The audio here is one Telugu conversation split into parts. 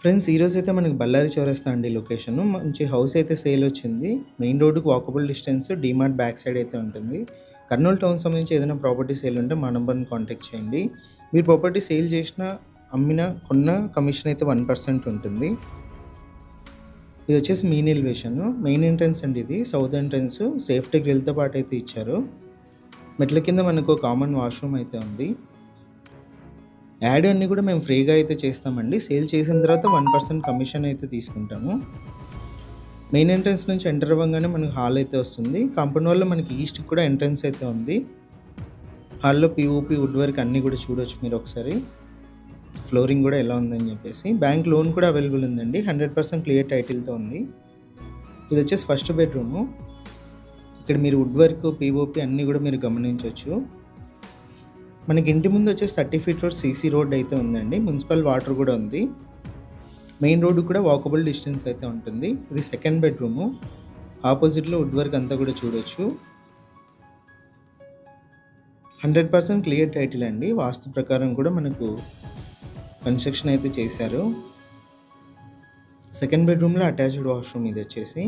ఫ్రెండ్స్ ఈరోజైతే మనకి బళ్ళారి చౌరస్తా అండి లొకేషను. మంచి హౌస్ అయితే సేలొచ్చింది. మెయిన్ రోడ్డుకి walkable distance DMart back side అయితే ఉంటుంది. కర్నూలు టౌన్ సంబంధించి ఏదైనా ప్రాపర్టీ సేల్ ఉంటే మా నంబర్‌ని కాంటాక్ట్ చేయండి. మీరు ప్రాపర్టీ సేల్ చేసినా, అమ్మినా, కొన్నా కమిషన్ అయితే 1% ఉంటుంది. ఇదొచ్చేసి మెయిన్ ఎలివేషను. మెయిన్ ఎంట్రన్స్ అండి ఇది. సౌత్ ఎంట్రన్స్ సేఫ్టీ గ్రిల్‌తో పాటయితే ఇచ్చారు. మెట్ల కింద మనకు కామన్ వాష్‌రూమ్ అయితే ఉంది. యాడ్ అన్నీ కూడా మేము ఫ్రీగా అయితే చేస్తామండి. సేల్ చేసిన తర్వాత 1% కమిషన్ అయితే తీసుకుంటాము. మెయిన్ ఎంట్రన్స్ నుంచి ఎంటర్ అవ్వంగానే మనకు హాల్ అయితే వస్తుంది. కాంపౌండ్ వాల్‌లో మనకి ఈస్ట్‌కి కూడా ఎంట్రన్స్ అయితే ఉంది. హాల్‌లో పీఓపీ, వుడ్ వర్క్ అన్నీ కూడా చూడొచ్చు మీరొకసారి. ఫ్లోరింగ్ కూడా ఎలా ఉందని చెప్పేసి. బ్యాంక్ లోన్ కూడా అవైలబుల్ ఉందండి. 100% క్లియర్ టైటిల్‌తో ఉంది. ఇదొచ్చేసి ఫస్ట్ బెడ్‌రూము. ఇక్కడ మీరు వుడ్ వర్క్, పీఓపీ అన్నీ కూడా మీరు గమనించొచ్చు. మనకి ఇంటి ముందు వచ్చేసి 30 ఫీట్ రోడ్ సీసీ రోడ్ అయితే ఉందండి. మున్సిపల్ వాటర్ కూడా ఉంది. మెయిన్ రోడ్డుకి కూడా వాకబుల్ డిస్టెన్స్ అయితే ఉంటుంది. ఇది సెకండ్ బెడ్‌రూము. ఆపోజిట్‌లో వుడ్ వర్క్ అంతా కూడా చూడొచ్చు. 100% క్లియర్ టైటిల్ అండి. వాస్తు ప్రకారం కూడా మనకు కన్‌స్ట్రక్షన్ అయితే చేశారు. సెకండ్ బెడ్‌రూమ్‌లో అటాచ్డ్ వాష్‌రూమ్ ఇదొచ్చేసి.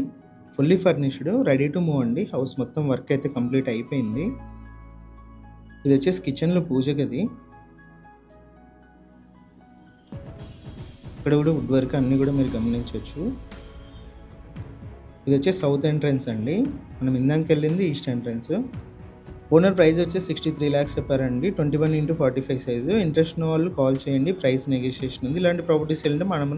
Fully furnished, ready to move అండి. హౌస్ మొత్తం వర్క్ అయితే కంప్లీట్ అయిపోయింది. ఇదొచ్చేసి కిచెన్‌లో పూజ గది. ఇక్కడ కూడా వుడ్ వర్క్ అన్నీ కూడా మీరు గమనించొచ్చు. ఇదొచ్చేసి సౌత్ ఎంట్రన్స్ అండి. మనం ఇందాకెళ్ళింది ఈస్ట్ ఎంట్రన్స్. ఓనర్ ప్రైస్ వచ్చేసి 63 లాక్స్ చెప్పారండి. 21x45 size. ఇంట్రెస్ట్ ఉన్న వాళ్ళు కాల్ చేయండి. ప్రైస్ నెగోషియేషన్ ఉంది. ఇలాంటి ప్రాపర్టీస్ సేల్ ఉంటే మనం